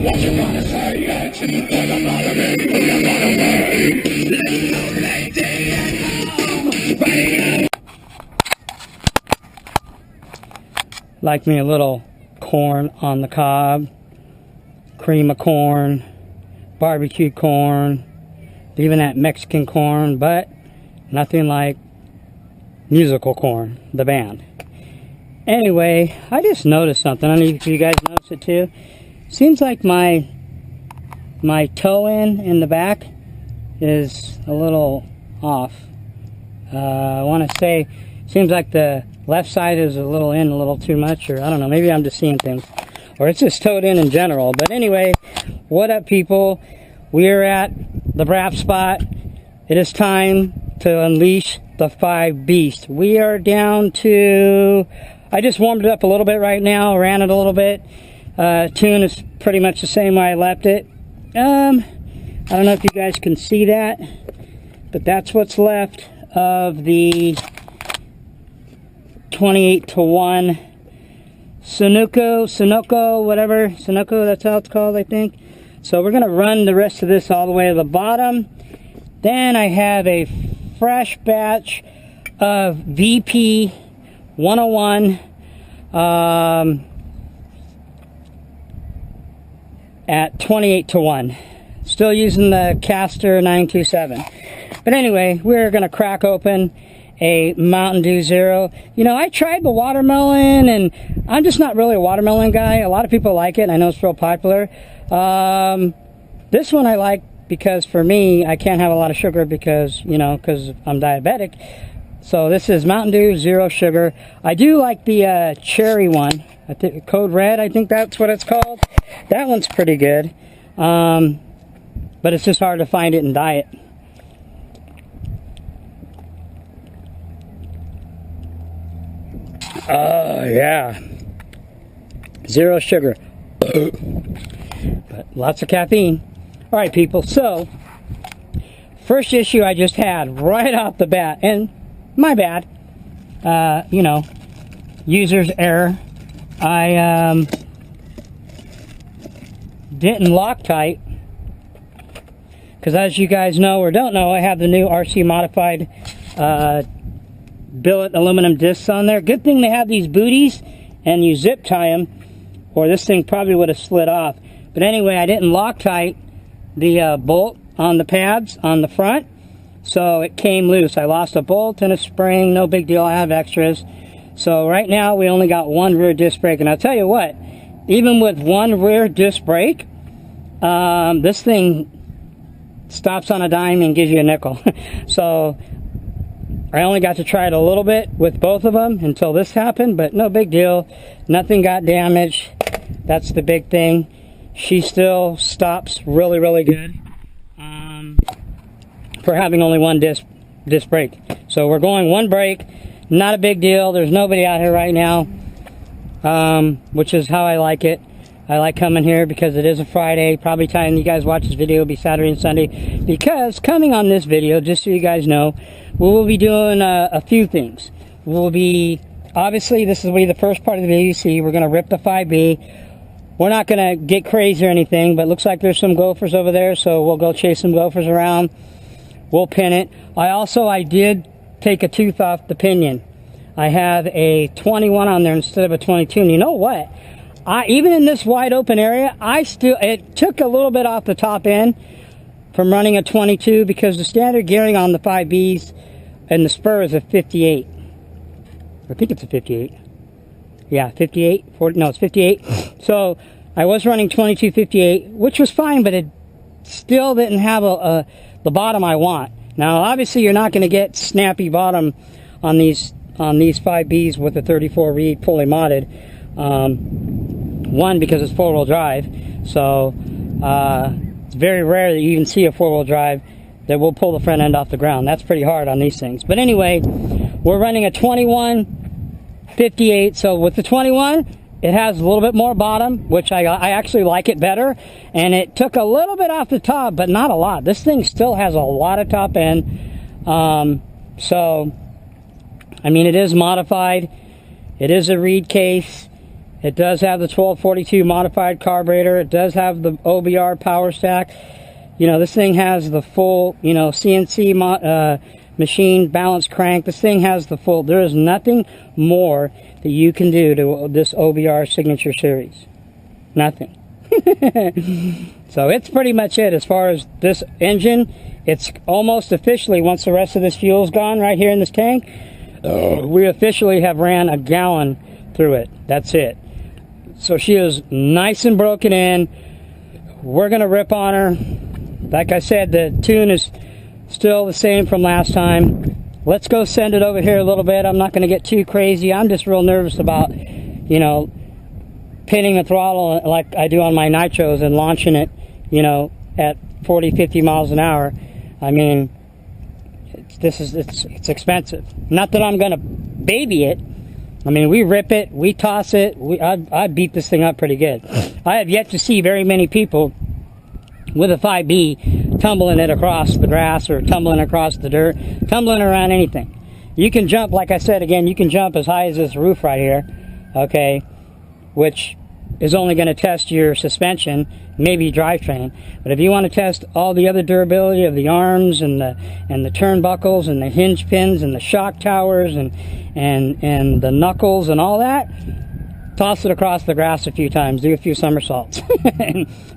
what you gonna say? It's for the bottom of me, we are not away. Little lady at home, like me a little corn on the cob, cream of corn, barbecued corn, even that Mexican corn, but nothing like musical corn, the band. Anyway, I just noticed something. I don't know if you guys noticed it too. Seems like my toe in the back is a little off. I want to say, seems like the left side is a little in a little too much, or I don't know, maybe I'm just seeing things, or it's just toed in general. But anyway, what up, people? We are at the wrap spot. It is time to unleash the 5 beasts. We are down to, I just warmed it up a little bit right now, ran it a little bit. Tune is pretty much the same way I left it. I don't know if you guys can see that, but that's what's left of the 28-to-1 Sunoco, whatever, Sunoco, that's how it's called, I think. So we're going to run the rest of this all the way to the bottom. Then I have a fresh batch of VP 101 at 28-to-1. Still using the Caster 927. But anyway, we're going to crack open a Mountain Dew Zero. You know, I tried the watermelon, and I'm just not really a watermelon guy. A lot of people like it, and I know it's real popular. This one I like because for me, I can't have a lot of sugar because, you know, because I'm diabetic. So this is Mountain Dew Zero Sugar. I do like the cherry one. I think Code Red, I think that's what it's called. That one's pretty good. But it's just hard to find it in diet. Oh, yeah. Zero sugar. But lots of caffeine. Alright, people, so first issue I just had right off the bat, and my bad, you know, user's error. I didn't Loctite, because as you guys know or don't know, I have the new RC modified billet aluminum discs on there. Good thing they have these booties and you zip tie them, or this thing probably would have slid off. But anyway, I didn't Loctite the bolt on the pads on the front, so it came loose. I lost a bolt and a spring, no big deal, I have extras. So right now we only got one rear disc brake, and I'll tell you what, even with one rear disc brake, this thing stops on a dime and gives you a nickel. So I only got to try it a little bit with both of them until this happened, but no big deal. Nothing got damaged. That's the big thing. She still stops really, really good for having only one disc brake. So we're going one brake. Not a big deal. There's nobody out here right now, which is how I like it. I like coming here because it is a Friday. Probably time you guys watch this video will be Saturday and Sunday, because coming on this video, just so you guys know, we will be doing a few things. We'll be, obviously this will be the first part of the video you see. We're going to rip the 5B. We're not going to get crazy or anything, but it looks like there's some gophers over there, so we'll go chase some gophers around. We'll pin it. I did take a tooth off the pinion. I have a 21 on there instead of a 22, and you know what? Even in this wide open area, it took a little bit off the top end from running a 22, because the standard gearing on the 5Bs and the spur is a 58. I think it's a 58. Yeah, 58, 40, no, it's 58. So I was running 2258, which was fine, but it still didn't have the bottom I want. Now, obviously, you're not going to get snappy bottom on these 5Bs with a 34 reed fully modded. One, because it's 4-wheel drive, so it's very rare that you even see a 4-wheel drive that will pull the front end off the ground. That's pretty hard on these things. But anyway, we're running a 2158. So with the 21, it has a little bit more bottom, which I actually like it better. And it took a little bit off the top, but not a lot. This thing still has a lot of top end. So, I mean, it is modified. It is a reed case. It does have the 1242 modified carburetor. It does have the OBR power stack. You know, this thing has the full, you know, CNC machine balance crank. This thing has the full. There is nothing more that you can do to this OBR Signature Series. Nothing. So it's pretty much it as far as this engine. It's almost officially, once the rest of this fuel's gone right here in this tank, we officially have ran a gallon through it. That's it. So she is nice and broken in. We're gonna rip on her. Like I said, the tune is still the same from last time. Let's go send it over here a little bit. I'm not gonna get too crazy. I'm just real nervous about, you know, pinning the throttle like I do on my nitros and launching it, you know, at 40, 50 miles an hour. I mean, it's expensive. Not that I'm gonna baby it. I mean, we rip it, we toss it, I beat this thing up pretty good. I have yet to see very many people with a 5B tumbling it across the grass or tumbling across the dirt, tumbling around anything. You can jump, like I said again, you can jump as high as this roof right here, okay, which is only going to test your suspension, maybe drivetrain. But if you want to test all the other durability of the arms and the turnbuckles and the hinge pins and the shock towers and the knuckles and all that, toss it across the grass a few times, do a few somersaults.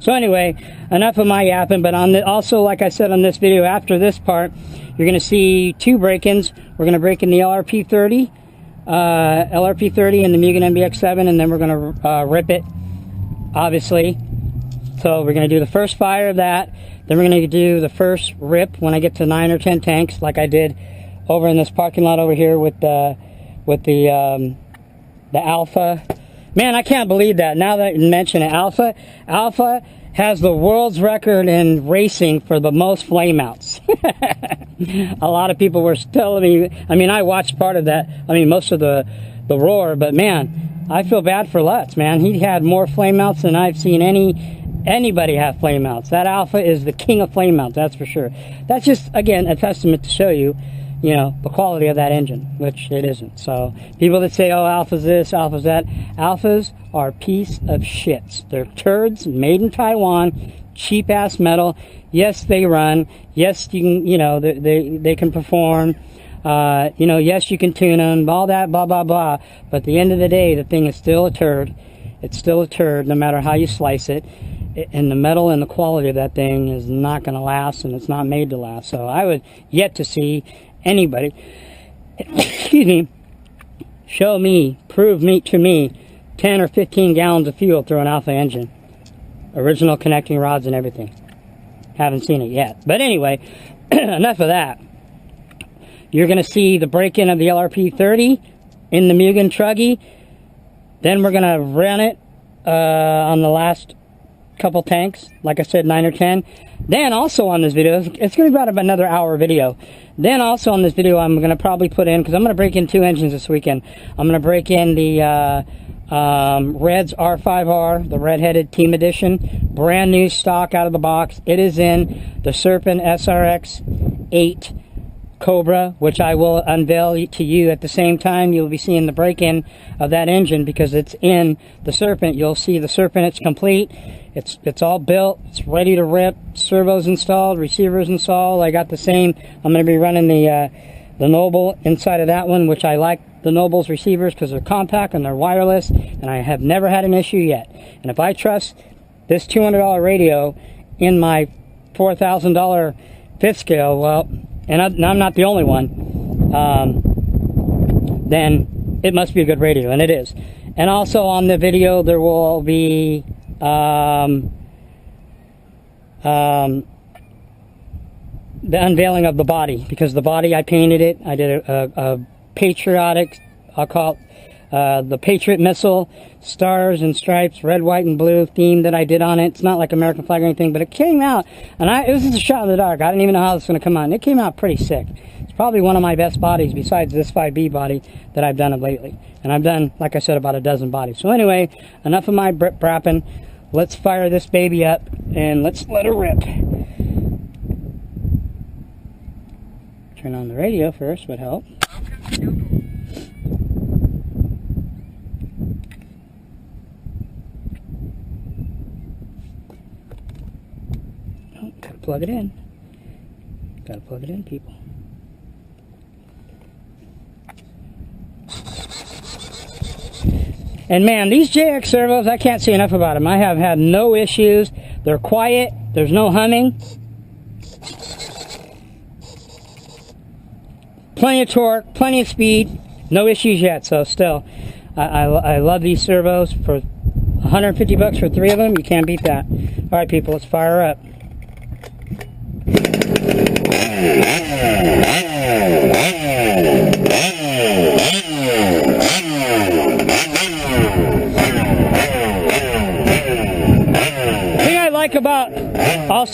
So anyway, enough of my yapping. But on also, like I said on this video, after this part, you're going to see two break-ins. We're going to break in the LRP30. LRP30 and the Mugen MBX7, and then we're going to rip it, obviously. So we're going to do the first fire of that, then we're going to do the first rip when I get to 9 or 10 tanks, like I did over in this parking lot over here with the Alpha. Man, I can't believe that. Now that you mention it, Alpha has the world's record in racing for the most flameouts. A lot of people were telling me, I mean, I watched part of that, I mean, most of the roar, but man, I feel bad for Lutz, man. He had more flameouts than I've seen anybody have flameouts. That Alpha is the king of flameouts, that's for sure. That's just, again, a testament to show you, you know, the quality of that engine, which it isn't. So people that say, oh, Alpha's this, Alpha's that, Alphas are piece of shits. They're turds made in Taiwan, cheap ass metal. Yes, they run. Yes, you can, you know, they can perform. You know, yes, you can tune them, all that, blah, blah, blah. But at the end of the day, the thing is still a turd. It's still a turd, no matter how you slice it. And the metal and the quality of that thing is not going to last, and it's not made to last. So I would yet to see anybody, excuse me, show me, prove me to me 10 or 15 gallons of fuel through an Alpha engine. Original connecting rods and everything. Haven't seen it yet. But anyway, enough of that. You're going to see the break-in of the LRP30 in the Mugen Truggy. Then we're going to run it on the last couple tanks. Like I said, 9 or 10. Then also on this video, it's going to be about another hour video. Then also on this video, I'm going to probably put in, because I'm going to break in 2 engines this weekend. I'm going to break in the Red's R5R, the red-headed Team Edition. Brand new stock out of the box. It is in the Serpent SRX 8 Cobra, which I will unveil to you at the same time. You'll be seeing the break-in of that engine because it's in the Serpent. You'll see the Serpent, it's complete. It's all built, it's ready to rip, servos installed, receivers installed. I got the same. I'm going to be running the Noble inside of that one, which I like the Noble's receivers because they're compact and they're wireless, and I have never had an issue yet. And if I trust this $200 radio in my $4,000 fifth scale, well, and I'm not the only one, then it must be a good radio, and it is. And also on the video there will be the unveiling of the body, because the body, I painted it. I did a patriotic, I'll call it the Patriot missile, stars and stripes, red, white, and blue theme that I did on it. It's not like American flag or anything, but it came out, and it was just a shot in the dark. I didn't even know how it's going to come out, and it came out pretty sick. It's probably one of my best bodies besides this 5B body that I've done of lately. And I've done, like I said, about a dozen bodies. So anyway, enough of my brapping. Let's fire this baby up, and let's let her rip. Turn on the radio first would help. plug it in. Gotta plug it in, people. And man, these JX servos, I can't say enough about them. I have had no issues. They're quiet. There's no humming. Plenty of torque, plenty of speed. No issues yet, so still. I love these servos. For 150 bucks for 3 of them, you can't beat that. All right, people, let's fire up.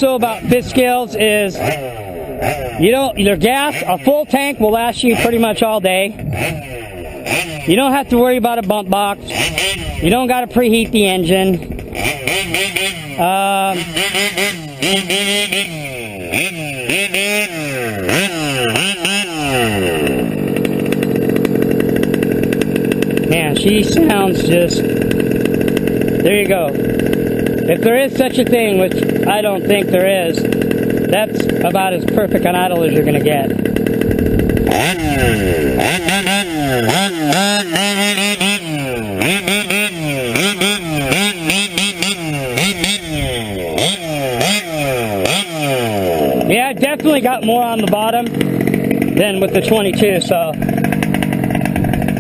About fifth scales is your gas, a full tank will last you pretty much all day. You don't have to worry about a bump box. You don't got to preheat the engine. Man, she sounds just, there you go. If there is such a thing, which I don't think there is, that's about as perfect an idle as you're going to get. Yeah, I definitely got more on the bottom than with the 22, so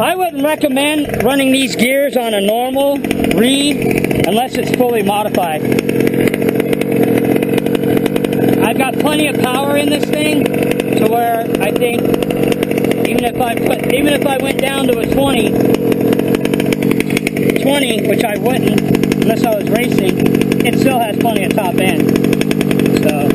I wouldn't recommend running these gears on a normal reed unless it's fully modified. I've got plenty of power in this thing to where I think even if I went down to a 20, which I wouldn't unless I was racing, it still has plenty of top end. So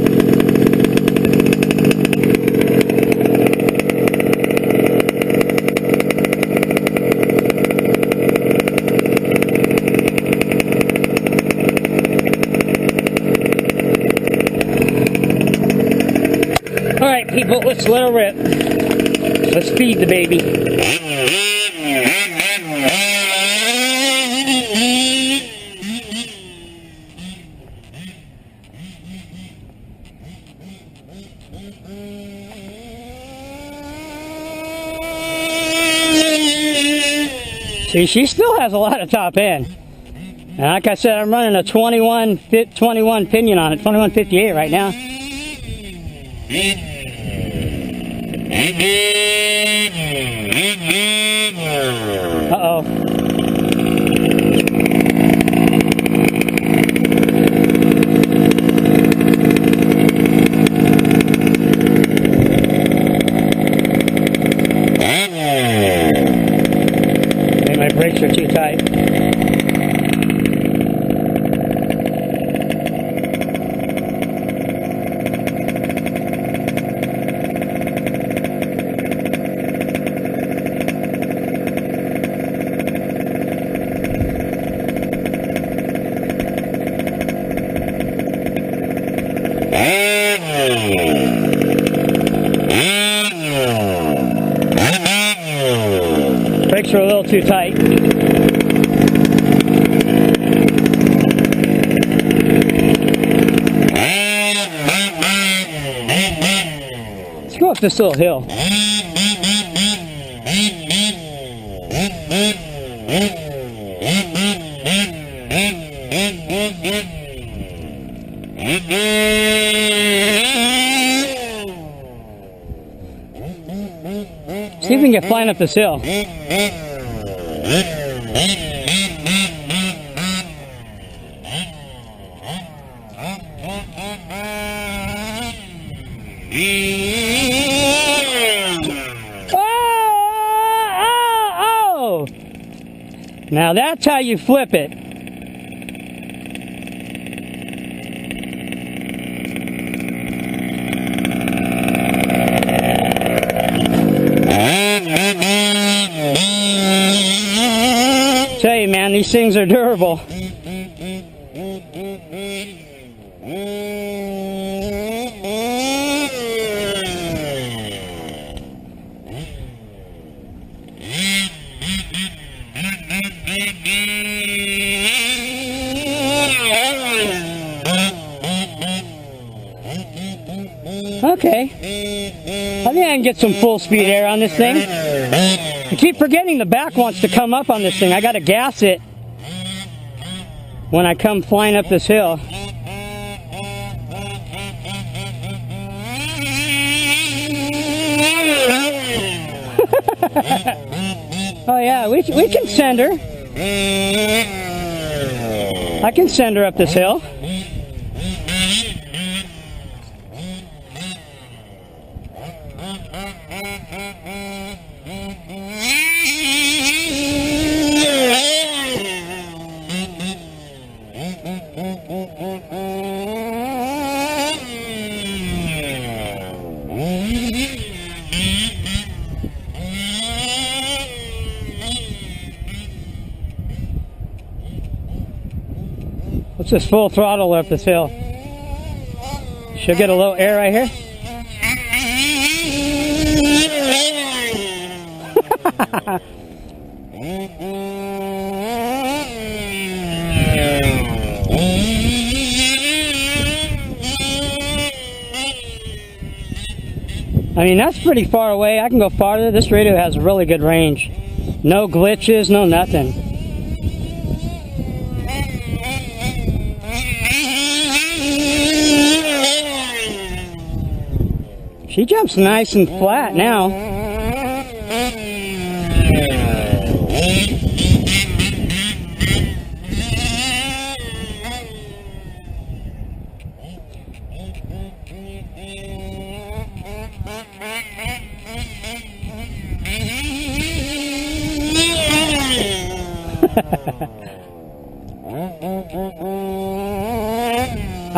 people, let's let her rip. Let's feed the baby. See, she still has a lot of top end. And like I said, I'm running a 21 pinion on it, 2158 right now. Uh-oh. Maybe my brakes are too tight. Brakes are a little too tight. Let's go up this little hill. See if we can get flying up this hill. Oh! Now that's how you flip it. Tell you, man, these things are durable. Okay. I think I can get some full speed air on this thing. I keep forgetting the back wants to come up on this thing. I got to gas it when I come flying up this hill. Oh yeah, we can send her. I can send her up this hill. Let's just full throttle up this hill. She'll get a little air right here. I mean, that's pretty far away. I can go farther. This radio has a really good range. No glitches, no nothing. She jumps nice and flat now.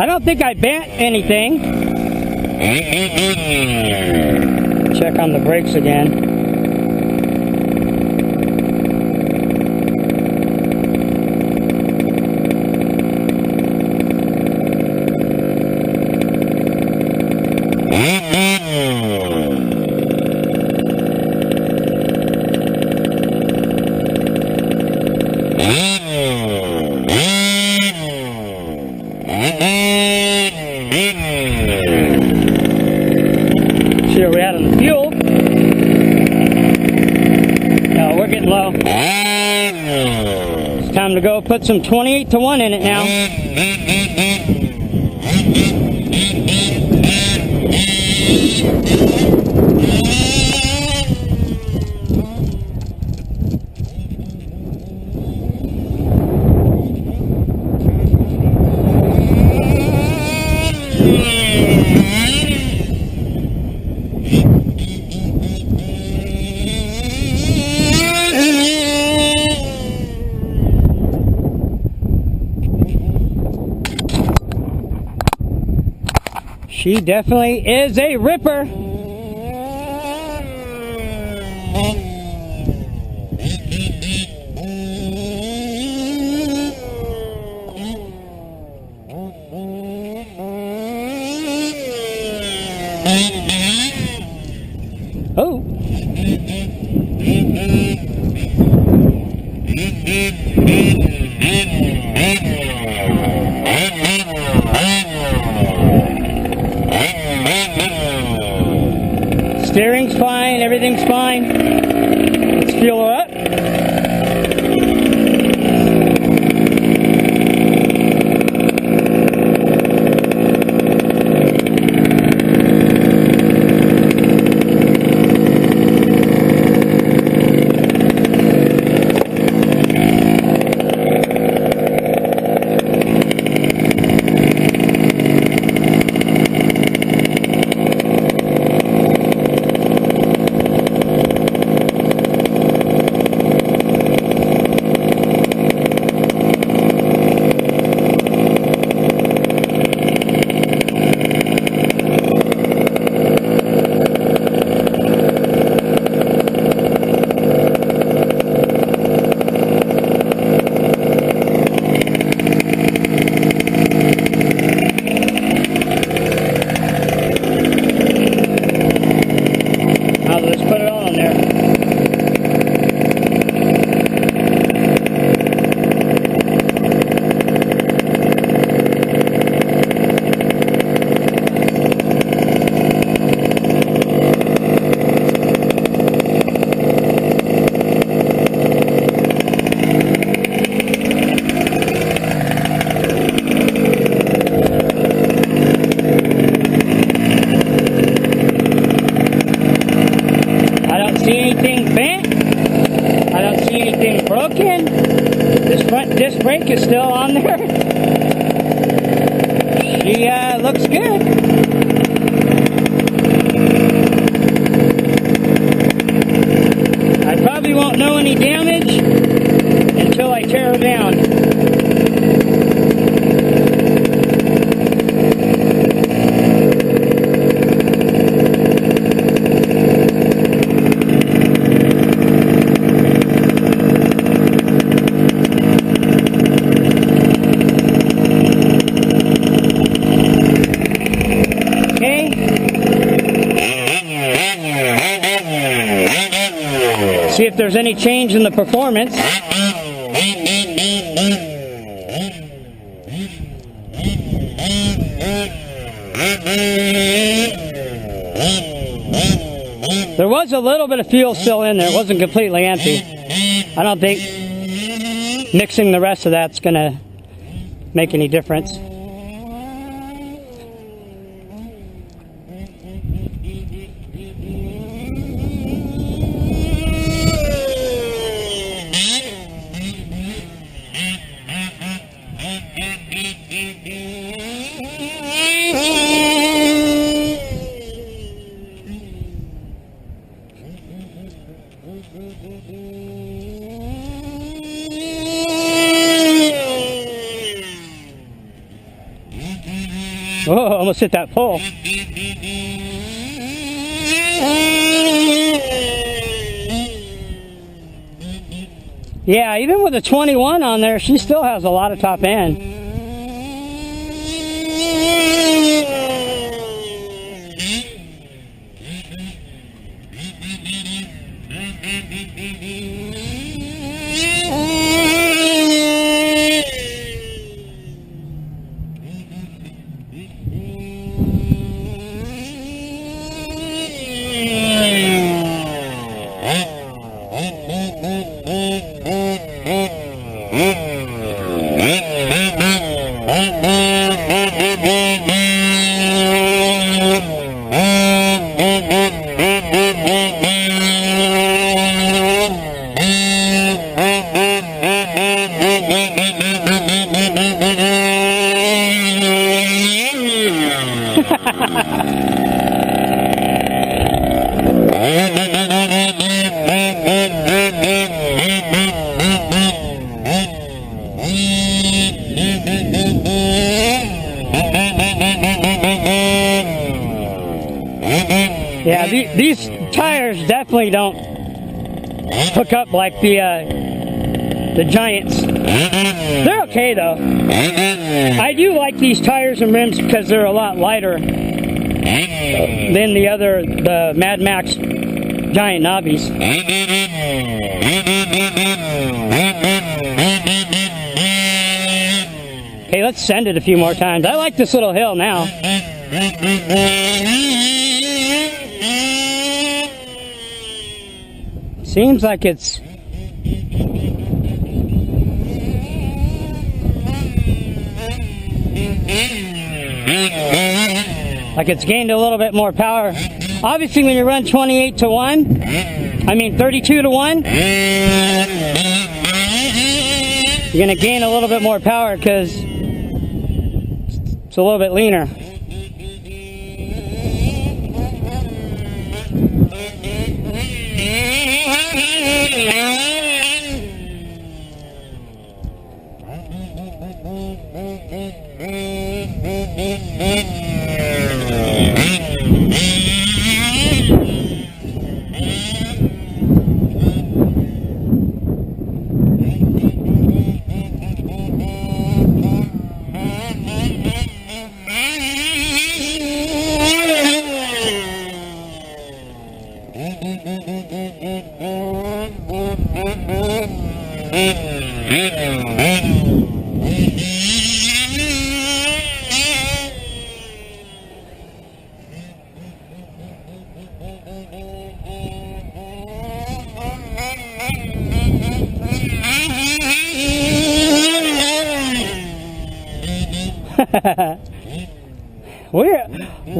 I don't think I bent anything. Check on the brakes again. See where we're at on the fuel. No, we're getting low. It's time to go put some 28 to 1 in it now. She definitely is a ripper. Oh. Steering's fine, everything's fine. Let's fuel her up. disc brake is still on there. She looks good. I probably won't know any damage until I tear her down. See if there's any change in the performance. There was a little bit of fuel still in there. It wasn't completely empty. I don't think mixing the rest of that's going to make any difference. Oh, almost hit that pole. Yeah, even with a 21 on there, she still has a lot of top end. Yeah, these tires definitely don't hook up like the Giants. They're okay though. I do like these tires and rims because they're a lot lighter than the Mad Max Giant knobbies. Okay, let's send it a few more times. I like this little hill now. Seems like it's gained a little bit more power. Obviously when you run 28 to 1, I mean 32 to 1, you're going to gain a little bit more power because it's a little bit leaner.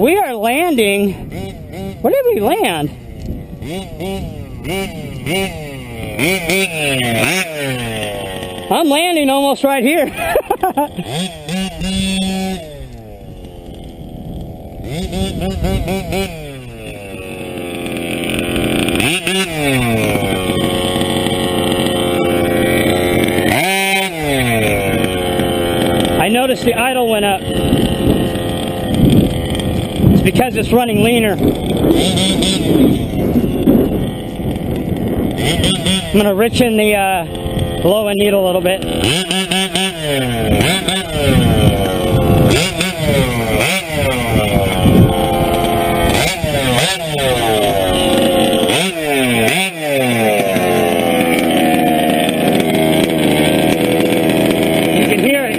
We are landing. Where did we land? I'm landing almost right here. I noticed the idle went up. It's because it's running leaner. I'm going to richen the low end needle a little bit. You can hear it.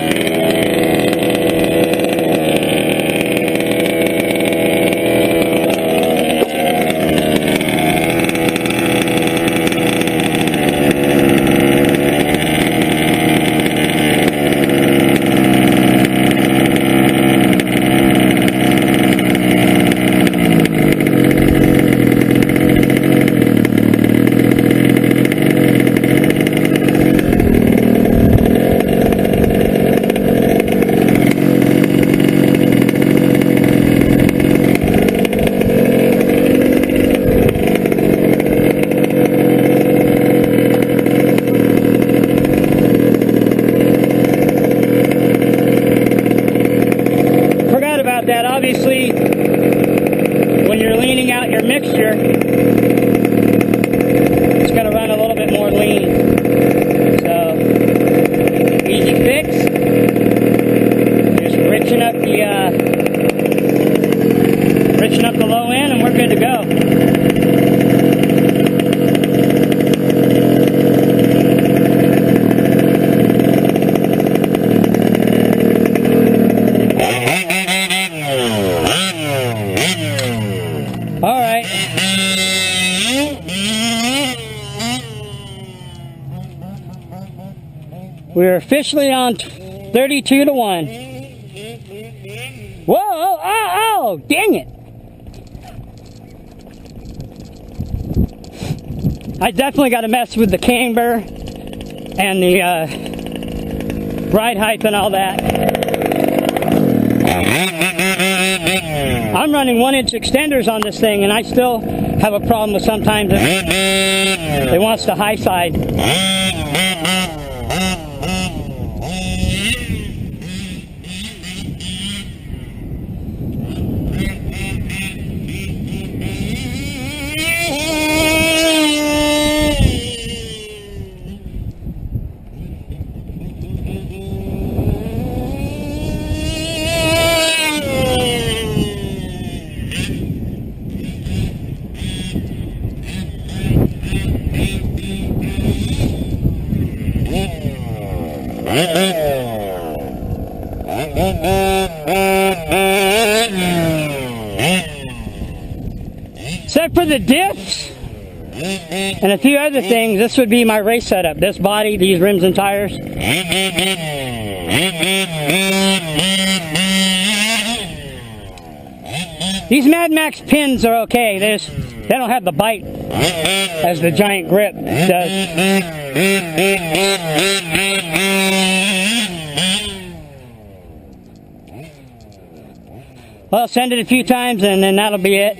That obviously, when you're leaning out your mixture, it's going to run a little bit more lean. So, easy fix. Just richen up the low end, and we're good to go. Alright. We're officially on 32 to 1. Whoa! Oh! Dang it! I definitely got to mess with the camber and the ride height and all that. I'm running 1-inch extenders on this thing, and I still have a problem with sometimes it wants the high side. Except for the diffs and a few other things, this would be my race setup. This body, these rims and tires. These Mad Max pins are okay. They don't have the bite as the giant grip does. Well, send it a few times and then that'll be it.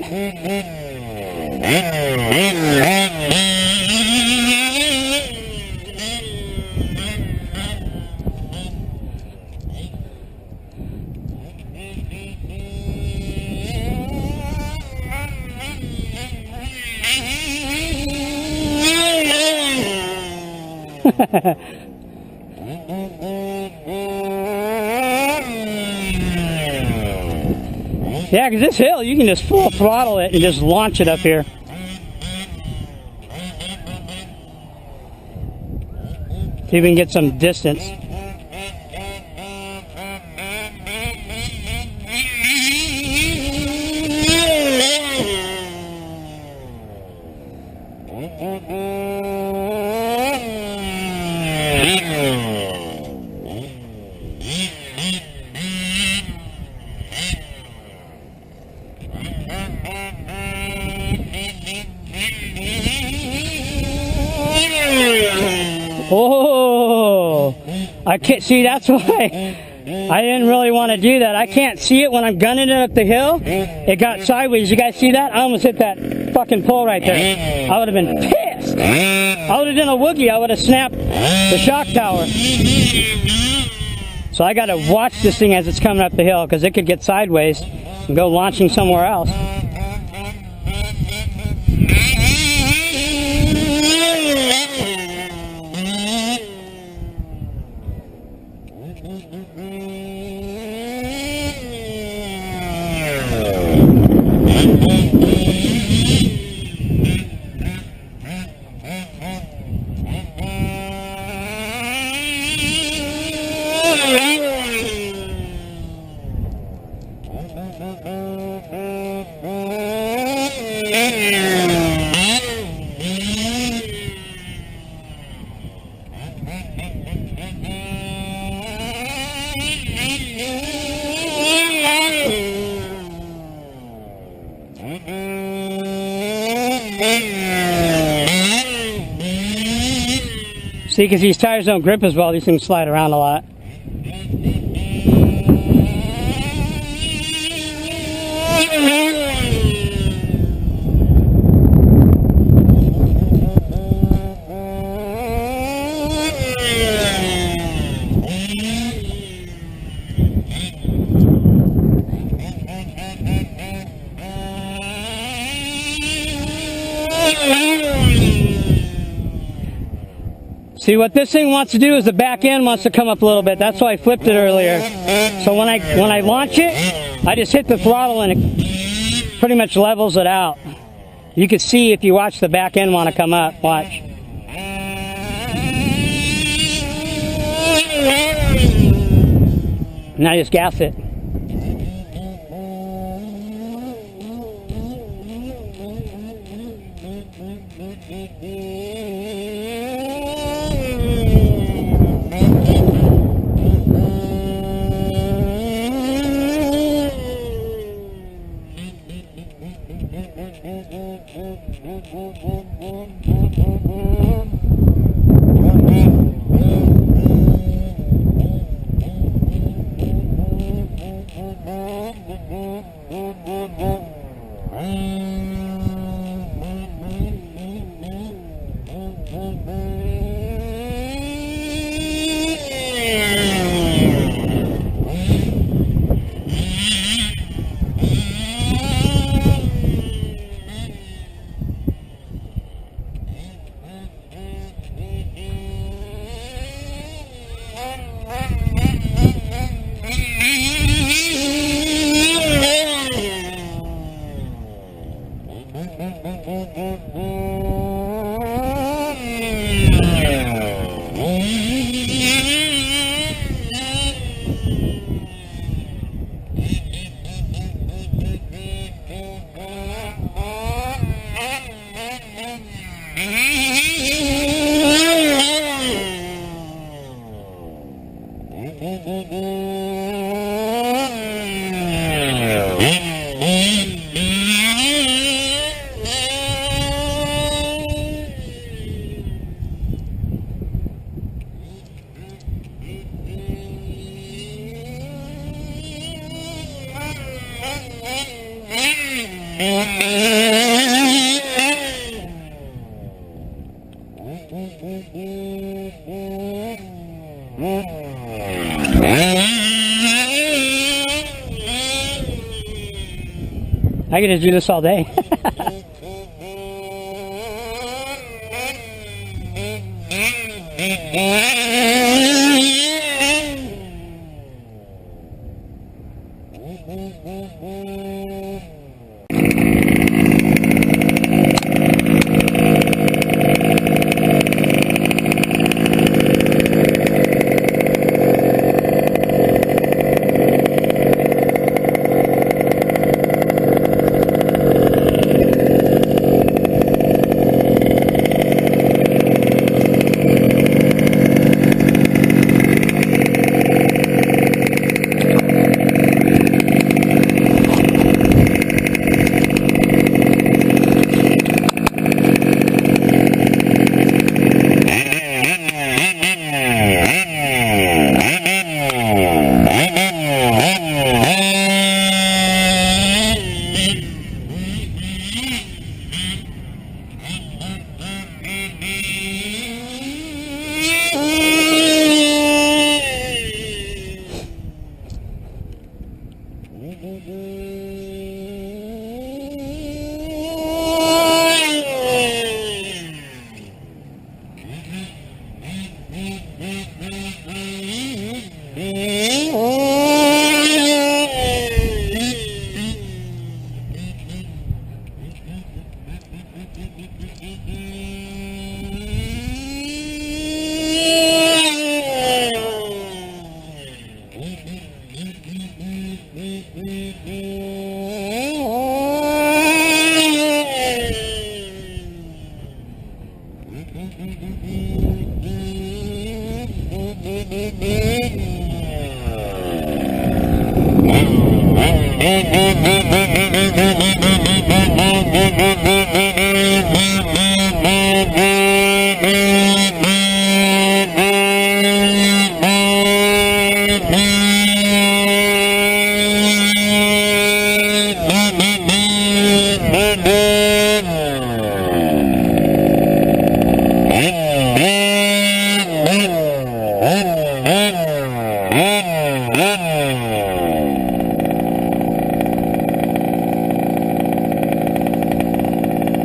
Yeah, because this hill, you can just full throttle it and just launch it up here. See if we can get some distance. Oh! I can't see, that's why I didn't really want to do that. I can't see it when I'm gunning it up the hill. It got sideways. You guys see that? I almost hit that fucking pole right there. I would have been pissed. I would have done a woogie. I would have snapped the shock tower. So I got to watch this thing as it's coming up the hill, because it could get sideways and go launching somewhere else. See, because these tires don't grip as well, these things slide around a lot. See, what this thing wants to do is the back end wants to come up a little bit. That's why I flipped it earlier. So when I launch it, I just hit the throttle and it pretty much levels it out. You can see if you watch the back end want to come up. Watch. Now just gas it. I could just do this all day.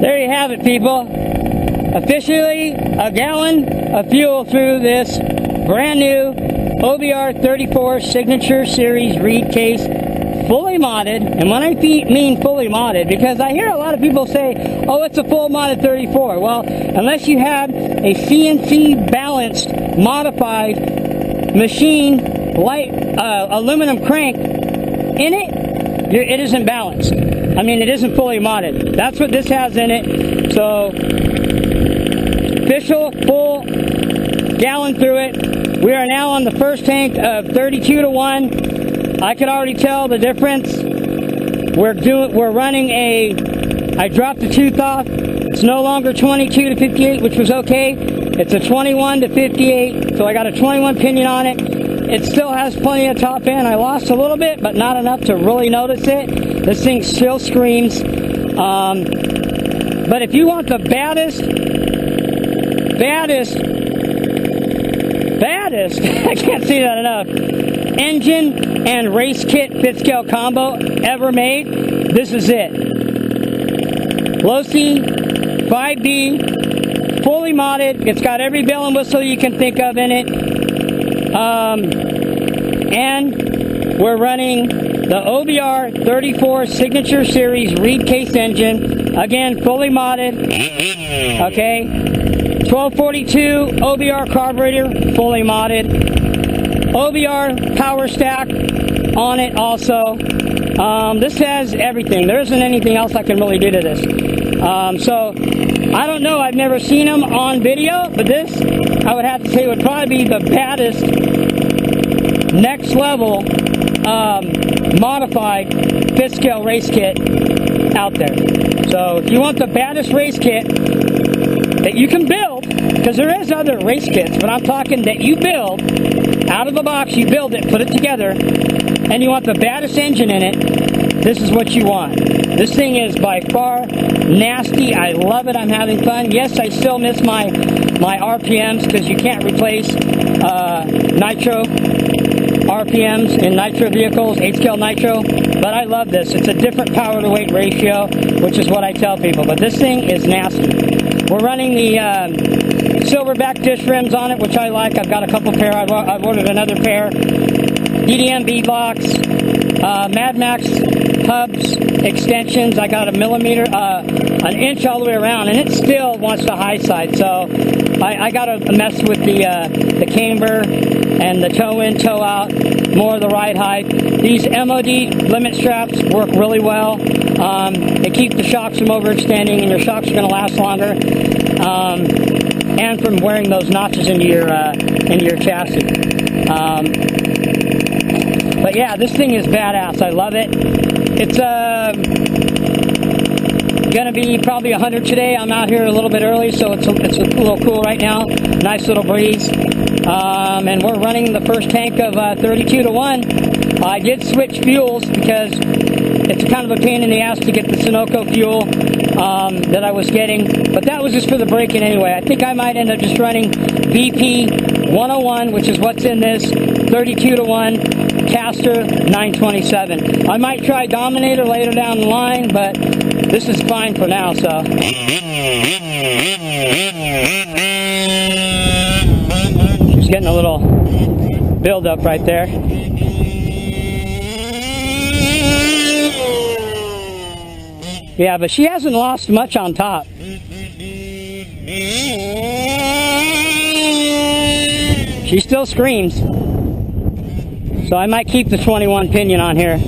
There you have it, people. Officially a gallon of fuel through this brand new OBR 34 Signature Series reed case, fully modded. And when I mean fully modded, because I hear a lot of people say, oh, it's a full modded 34. Well, unless you have a CNC balanced, modified machine, light aluminum crank in it, it isn't balanced. I mean, it isn't fully modded. That's what this has in it. So, official full gallon through it. We are now on the first tank of 32 to 1. I could already tell the difference. We're running I dropped the tooth off. It's no longer 22 to 58, which was okay. It's a 21 to 58, so I got a 21 pinion on it. It still has plenty of top end. I lost a little bit, but not enough to really notice it. This thing still screams. But if you want the baddest, I can't say that enough, engine and race kit fit scale combo ever made, this is it. Low-C, 5B, fully modded. It's got every bell and whistle you can think of in it. And we're running the OBR 34 Signature Series reed case engine. Again, fully modded. Okay. 1242 OBR carburetor, fully modded. OBR power stack on it also. This has everything. There isn't anything else I can really do to this. So, I don't know. I've never seen them on video, but this, I would have to say, would probably be the baddest, next level, modified fifth scale race kit out there. So, if you want the baddest race kit that you can build, because there is other race kits, but I'm talking that you build, out of the box, you build it, put it together, and you want the baddest engine in it, this is what you want. This thing is by far nasty. I love it. I'm having fun. Yes, I still miss my RPMs, because you can't replace nitro RPMs in nitro vehicles, 8-scale nitro, but I love this. It's a different power to weight ratio, which is what I tell people, but this thing is nasty. We're running the silverback dish rims on it, which I like. I've got a couple pair. I've ordered another pair. DDM bead locks, Mad Max hubs, extensions. I got a millimeter, an inch all the way around, and it still wants the high side. So I got to mess with the camber and the toe in, toe out, more of the ride height. These MOD limit straps work really well. They keep the shocks from overextending, and your shocks are going to last longer. And from wearing those notches into your chassis. But yeah, this thing is badass. I love it. It's gonna be probably 100 today. I'm out here a little bit early, so it's a little cool right now. Nice little breeze. And we're running the first tank of 32 to 1. I did switch fuels because it's kind of a pain in the ass to get the Sunoco fuel that I was getting, but that was just for the braking anyway. I think I might end up just running BP 101, which is what's in this 32 to 1 Caster 927. I might try Dominator later down the line, but this is fine for now, so. She's getting a little build up right there. Yeah, but she hasn't lost much on top. She still screams. So I might keep the 21 pinion on here.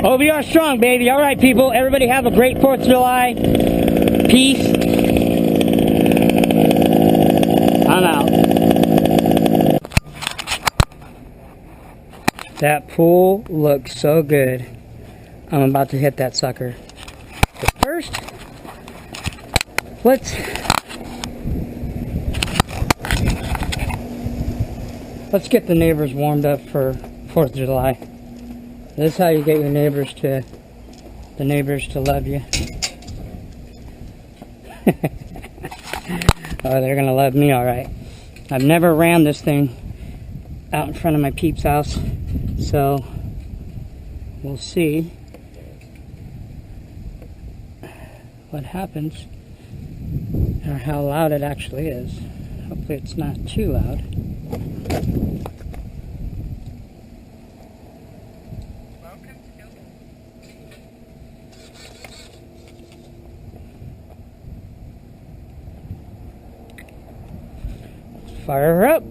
OBR strong, baby. All right, people. Everybody have a great 4th of July. Peace. I'm out. That pool looks so good. I'm about to hit that sucker. But first, let's get the neighbors warmed up for 4th of July. This is how you get your neighbors to love you. Oh, they're gonna love me, all right. I've never rammed this thing out in front of my peeps' house, so we'll see what happens or how loud it actually is. Hopefully it's not too loud. Fire her up.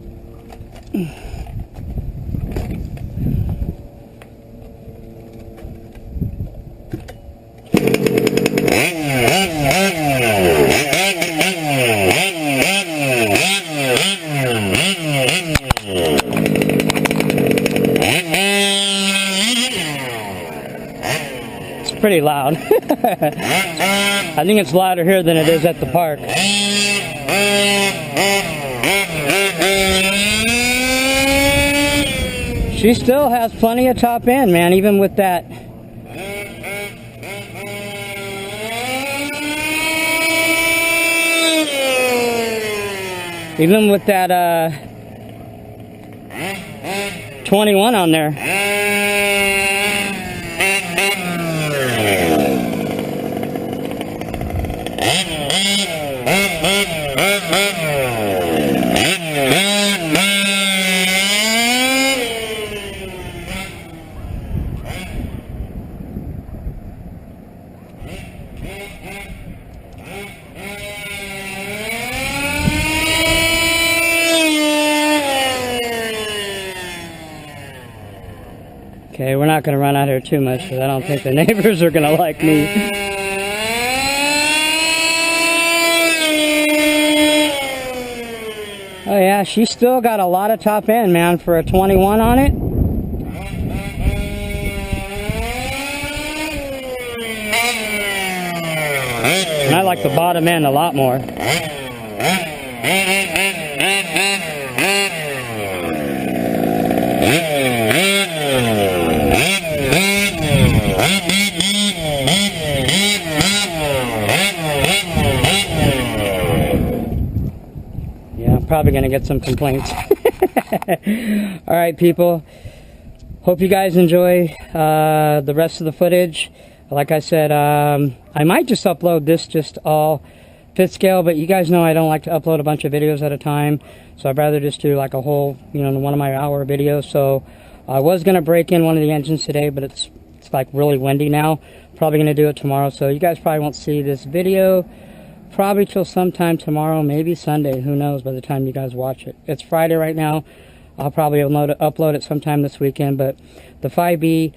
It's pretty loud. I think it's louder here than it is at the park. She still has plenty of top end, man, even with that. Even with that 21 on there. Okay, we're not going to run out here too much because I don't think the neighbors are going to like me. Oh yeah, she's still got a lot of top end, man, for a 21 on it. And I like the bottom end a lot more. Probably gonna get some complaints. All right, people, hope you guys enjoy the rest of the footage. Like I said, I might just upload this just all 5th scale, but you guys know I don't like to upload a bunch of videos at a time, so I'd rather just do like a whole, you know, one of my hour videos. So I was gonna break in one of the engines today, but it's like really windy now. Probably gonna do it tomorrow, so you guys probably won't see this video probably till sometime tomorrow, maybe Sunday, who knows, by the time you guys watch it. It's Friday right now. I'll probably upload it sometime this weekend, but the 5B,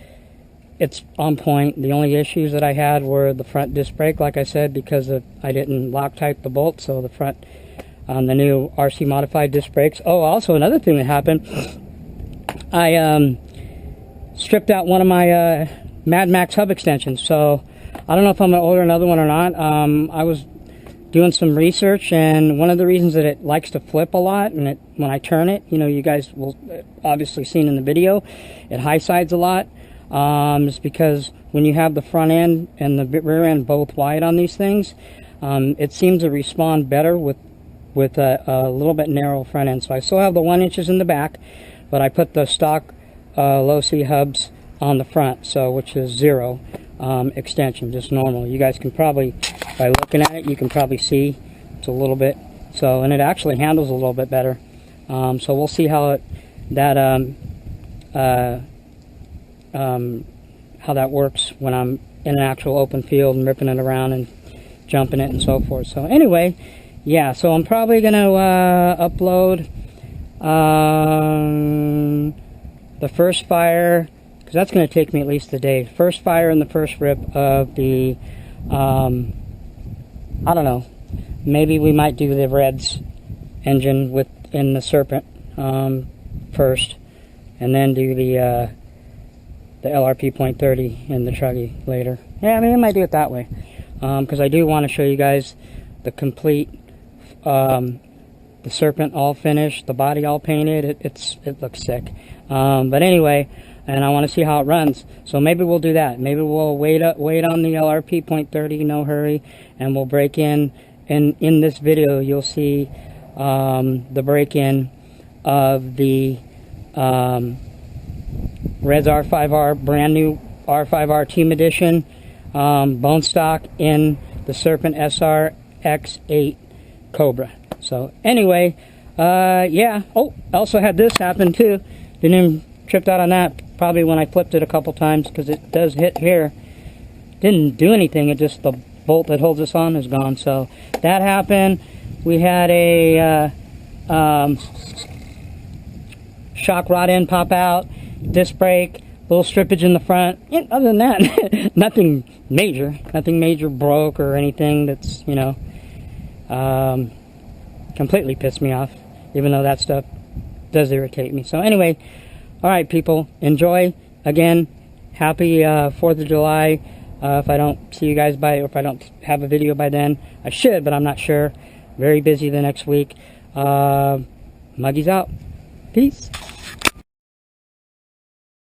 it's on point. The only issues that I had were the front disc brake, like I said, because I didn't Loctite the bolt, so the front, the new RC modified disc brakes. Oh, also another thing that happened, I stripped out one of my Mad Max hub extensions, so I don't know if I'm going to order another one or not. I was doing some research, and one of the reasons that it likes to flip a lot, and when I turn it, you know, you guys will obviously seen in the video, it high sides a lot. It's because when you have the front end and the rear end both wide on these things, it seems to respond better with a little bit narrow front end. So I still have the 1 inches in the back, but I put the stock low C hubs on the front, so which is 0 extension, just normal. You guys can probably, by looking at it, you can probably see it's a little bit, so, and it actually handles a little bit better. So we'll see how how that works when I'm in an actual open field and ripping it around and jumping it and so forth. So anyway, yeah, so I'm probably gonna upload the first fire because that's going to take me at least a day. First fire and the first rip of the, I don't know, maybe we might do the Reds engine in the Serpent first, and then do the LRP .30 in the Truggy later. Yeah, I mean, I might do it that way, because I do want to show you guys the complete, the Serpent all finished, the body all painted. It looks sick. But anyway, and I want to see how it runs. So maybe we'll do that. Maybe we'll wait on the LRP .30, no hurry, and we'll break in. And in this video, you'll see the break-in of the Reds R5R, brand new R5R Team Edition, bone stock in the Serpent SR X8 Cobra. So anyway, yeah. Oh, I also had this happen too. Didn't even tripped out on that. Probably when I flipped it a couple times, because it does hit here. Didn't do anything. It just, the bolt that holds this on is gone. So that happened. We had a shock rod end pop out, disc brake, little strippage in the front. Yeah, other than that, nothing major broke or anything that's, you know, completely pissed me off, even though that stuff does irritate me. So anyway, all right, people, enjoy. Again, happy 4th of July. If I don't see you guys or if I don't have a video by then, I should, but I'm not sure. Very busy the next week. Muggy's out. Peace.